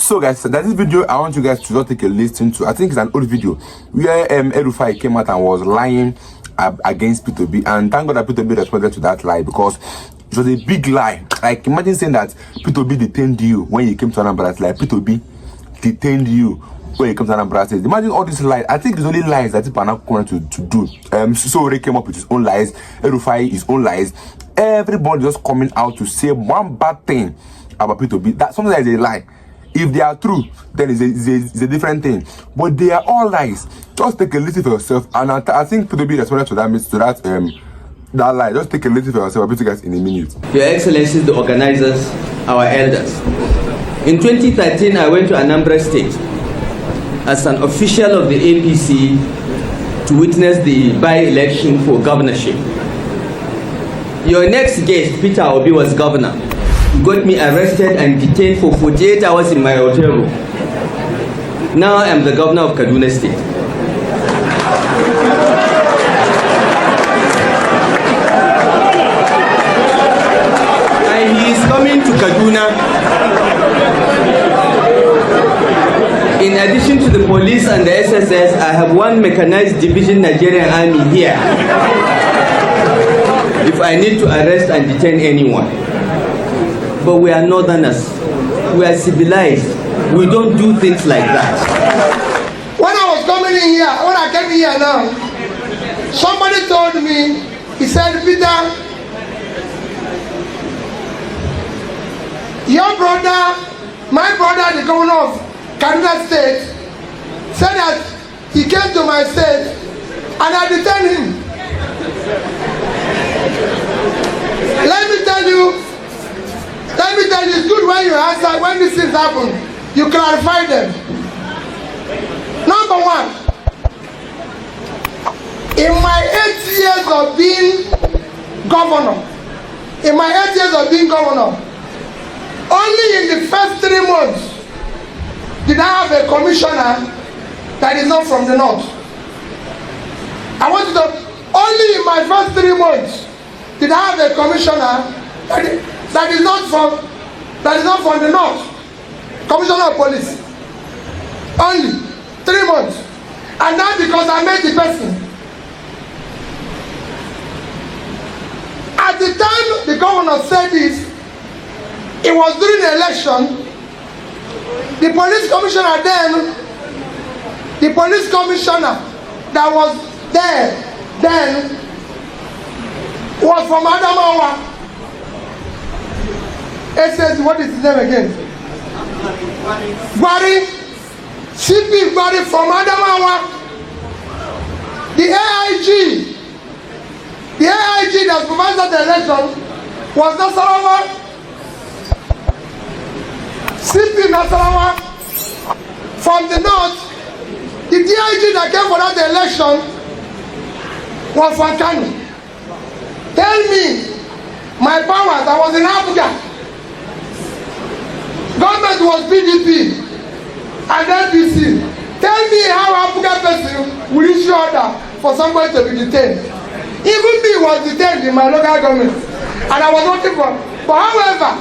So guys, there's this video I want you guys to just take a listen to. I think it's an old video where Rufai came out and was lying against P2B, and thank God that P2B responded to that lie, because it was a big lie. Like, imagine saying that P2B detained you when you came to Anambra. Like, P2B detained you when you came to Anambra State. Imagine all these lies. I think it's only lies that people are not going to do. So Ray came up with his own lies, Rufai his own lies. Everybody just coming out to say one bad thing about P2B. That something that is a lie. If they are true, then it's a different thing. But they are all lies. Just take a listen for yourself. And I think P2B responded to that lie. Just take a listen for yourself. I'll be you guys in a minute. Your Excellencies, the organizers, our elders. In 2013, I went to Anambra State as an official of the APC to witness the by-election for governorship. Your next guest, Peter Obi, was governor. He got me arrested and detained for 48 hours in my hotel room. Now I am the governor of Kaduna State. And he is coming to Kaduna. In addition to the police and the SSS, I have one mechanized division Nigerian army here if I need to arrest and detain anyone. But we are northerners. We are civilized. We don't do things like that. When I was coming in here, when I came here now, somebody told me, he said, Peter, your brother, my brother, the governor of Kaduna State, said that he came to my state and I detained him. Let me tell you, it's good when you answer, when these things happen, you clarify them. Number one, in my 8 years of being governor, only in the first 3 months did I have a commissioner that is not from the north. I want you to, only in my first 3 months did I have a commissioner that is not from the north. Commissioner of police. Only 3 months. And that's because I met the person. At the time the governor said this, it was during the election. The police commissioner that was there then was from Adamawa. It says, what is his name again? Gwari. CP Gwari from Adamawa. The AIG that supervised the election was Nasarawa. CP Nasarawa from the north. The DIG that came for that election was from Kano. Tell me, my powers, I was in Abuja. Government was PDP and NPC. Tell me how Abuja person will issue order for somebody to be detained. Even me was detained in my local government and I was working for. But however,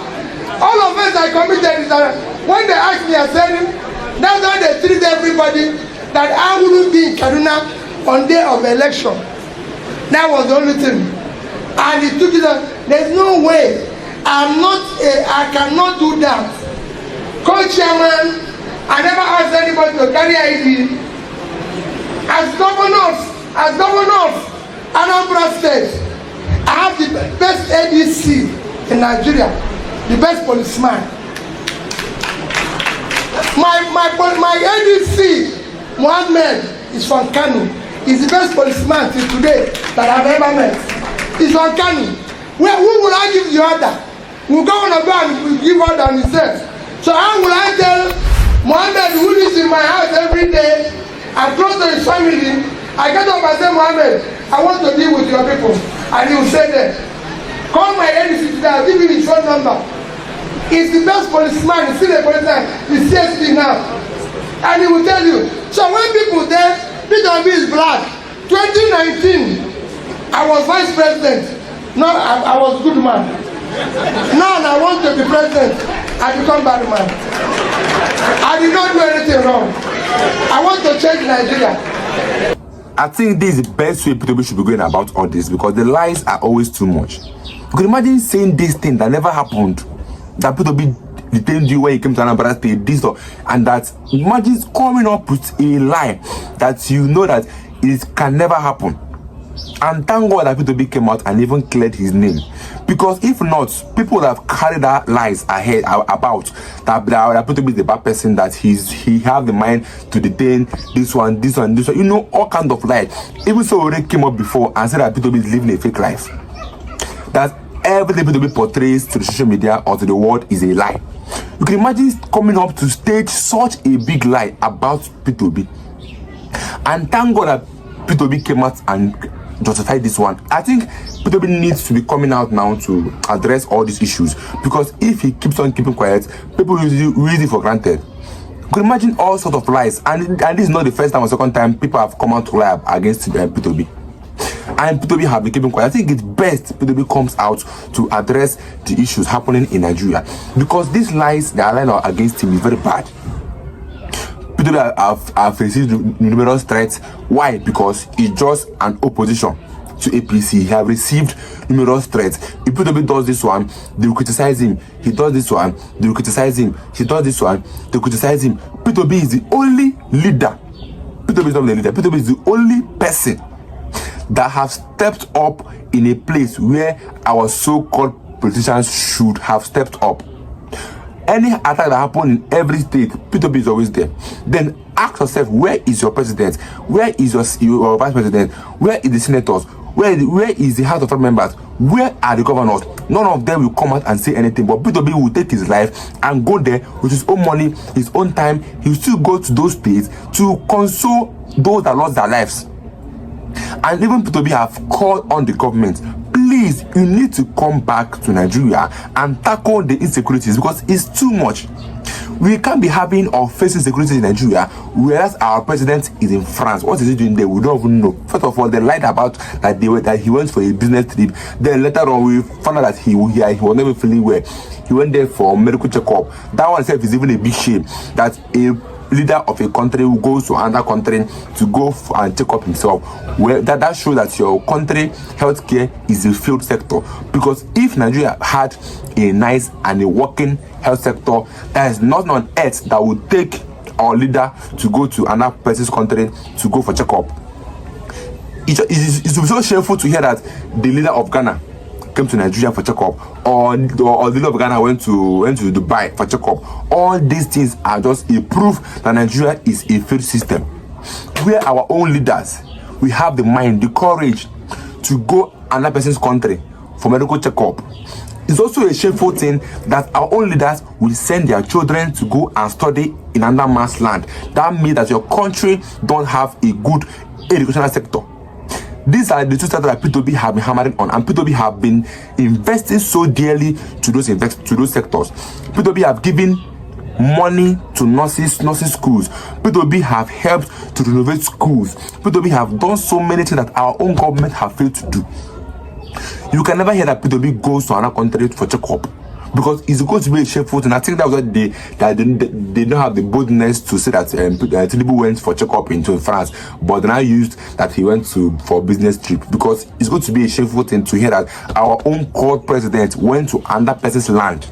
all of us I committed is that when they asked me, I said, that's how they treat everybody, that I wouldn't be in Kaduna on day of election. That was the only thing. And he took it up. There's no way. I cannot do that. Co-chairman, I never asked anybody to carry ID. As governor of Anambra State, I have the best ADC in Nigeria, the best policeman. My ADC, Mohammed, is from Kano. He's the best policeman till today that I've ever met. He's from Kano. Who will I give the order? We're going to go and give order on himself. So how will I tell Mohammed, who lives in my house every day and close to his family, I get up and say, Mohammed, I want to deal with your people. And he will say that. Call my ADC today, I'll give you his phone number. He's the best policeman, he's still a policeman, he's CSP now. And he will tell you. So when people there, P2B is black. 2019, I was vice president. No, I was good man. Now I want to be president. I become bad man. I did not do anything wrong. I want to change Nigeria. I think this is the best way people should be going about all this, because the lies are always too much. You can imagine saying this thing that never happened, that people be detained you when you came to Anambra State, this or, and that imagine coming up with a lie that you know that it can never happen. And thank God that P2B came out and even cleared his name, because if not, people would have carried that lies ahead about that P2B is the bad person, that he have the mind to detain this one, you know, all kind of lies. Even so, already came up before and said that P2B is living a fake life, that everything P2B portrays to the social media or to the world is a lie. You can imagine coming up to stage such a big lie about P2B, and thank God that P2B came out and justify this one. I think P2B needs to be coming out now to address all these issues, because if he keeps on keeping quiet, people will use it for granted. You can imagine all sorts of lies, and this is not the first time or second time people have come out to lie against P2B. And P2B have been keeping quiet. I think it's best P2B comes out to address the issues happening in Nigeria, because these lies that are lying against him is very bad. P2B have received numerous threats. Why? Because it's just an opposition to APC. He have received numerous threats. If P2B does this one, they will criticize him. He does this one, they will criticize him. He does this one, they will criticize him. P2B is the only leader. P2B is not the leader. P2B is the only person that have stepped up in a place where our so-called politicians should have stepped up. Any attack that happens in every state, P2B is always there. Then ask yourself, where is your president? Where is your vice president? Where is the senators? Where is the House of members? Where are the governors? None of them will come out and say anything. But P2B will take his life and go there with his own money, his own time. He will still go to those states to console those that lost their lives. And even P2B have called on the government, please, you need to come back to Nigeria and tackle the insecurities, because it's too much. We can't be having or facing security in Nigeria, whereas our president is in France. What is he doing there? We don't even know. First of all, they lied about that he went for a business trip. Then later on, we found out that he was never feeling well. He went there for medical checkup. That one itself is even a big shame, that a leader of a country who goes to another country to go and check up himself. Well, that shows that your country healthcare is a failed sector. Because if Nigeria had a nice and a working health sector, there is nothing on earth that would take our leader to go to another person's country to go for checkup. It's so shameful to hear that the leader of Ghana came to Nigeria for checkup, or the leader of Ghana went to Dubai for checkup. All these things are just a proof that Nigeria is a failed system, where our own leaders, we have the mind, the courage to go another person's country for medical checkup. It's also a shameful thing that our own leaders will send their children to go and study in another man's land. That means that your country don't have a good educational sector. These are the two sectors that P2B have been hammering on, and P2B have been investing so dearly to those sectors. P2B have given money to nursing schools. P2B have helped to renovate schools. P2B have done so many things that our own government have failed to do. You can never hear that P2B goes to another country for checkup, because it's going to be a shameful thing. I think that was what they don't have the boldness to say that Tinubu went for checkup into France, but they now used that he went for business trip, because it's going to be a shameful thing to hear that our own court president went to another person's land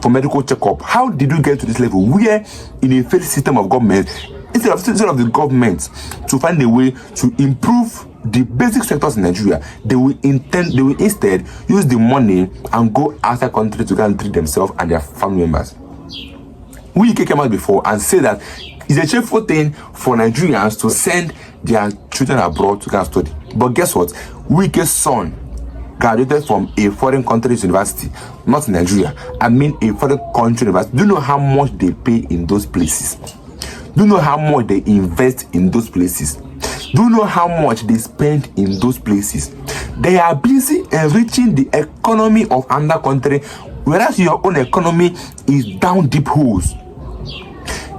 for medical checkup. How did we get to this level where in a failed system of government, instead of the government to find a way to improve the basic sectors in Nigeria, they will instead use the money and go outside country to go and treat themselves and their family members. We came out before and say that it's a shameful thing for Nigerians to send their children abroad to go and study. But guess what? Wike's son graduated from a foreign country's university, not in Nigeria. I mean a foreign country university. Do you know how much they pay in those places? Do you know how much they invest in those places? Do you know how much they spend in those places? They are busy enriching the economy of another country, whereas your own economy is down deep holes.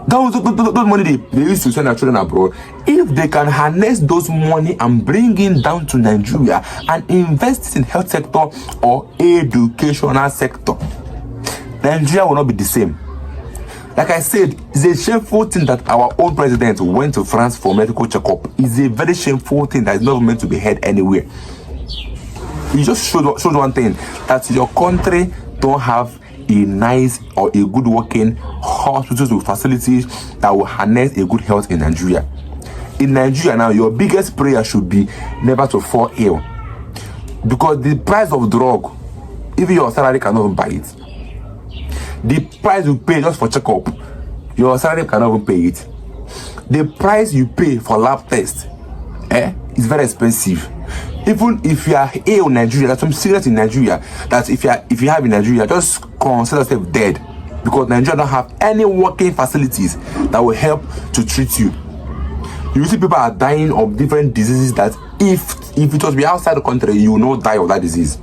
Those money they used to send their children abroad, if they can harness those money and bring it down to Nigeria and invest in health sector or educational sector, Nigeria will not be the same. Like I said, it's a shameful thing that our own president went to France for medical checkup. It's a very shameful thing that is not meant to be heard anywhere. It just showed one thing, that your country don't have a nice or a good working hospitals with facilities that will harness a good health in Nigeria. In Nigeria now, your biggest prayer should be never to fall ill, because the price of drug, even your salary cannot even buy it. The price you pay just for checkup, your salary cannot even pay it. The price you pay for lab test, is very expensive. Even if you are ill in Nigeria, that's some serious in Nigeria, that if you have in Nigeria, just consider yourself dead, because Nigeria don't have any working facilities that will help to treat you. You see people are dying of different diseases that if it was be outside the country, you will not die of that disease.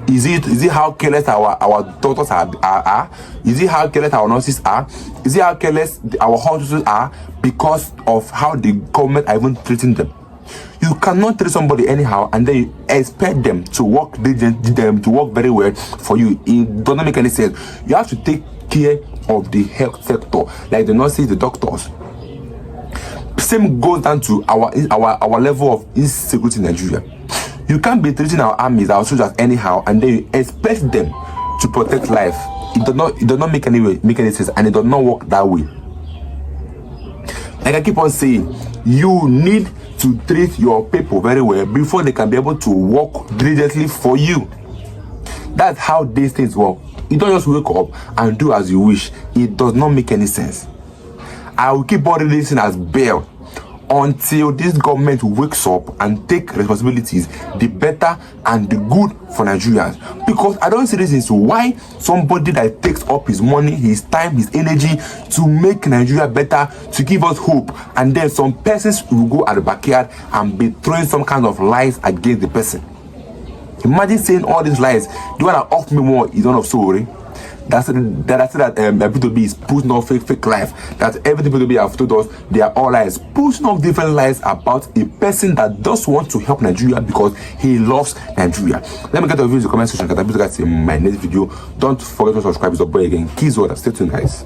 Is it how careless our doctors are? Is it how careless our nurses are? Is it how careless our hospitals are because of how the government are even treating them? You cannot treat somebody anyhow and then you expect them to work very well for you. It doesn't make any sense. You have to take care of the health sector, like the nurses, the doctors. Same goes down to our level of insecurity in Nigeria. You can't be treating our armies, our soldiers anyhow, and then you expect them to protect life. It does not make any sense, and it does not work that way. Like I keep on saying, you need to treat your people very well before they can be able to work diligently for you. That's how these things work. You don't just wake up and do as you wish. It does not make any sense. I will keep on releasing as bail until this government wakes up and take responsibilities, the better and the good for Nigerians. Because I don't see reasons why somebody that takes up his money, his time, his energy to make Nigeria better, to give us hope, and then some persons will go at the backyard and be throwing some kind of lies against the person. Imagine saying all these lies. The one that off me more is one of sorry. That P2B is pushing off fake life. That everything P2B have told us, they are all lies. Pushing off different lies about a person that does want to help Nigeria because he loves Nigeria. Let me get your views in the comment section. Guys, in my next video. Don't forget to subscribe. It's your boy again. Keys order. Stay tuned, guys.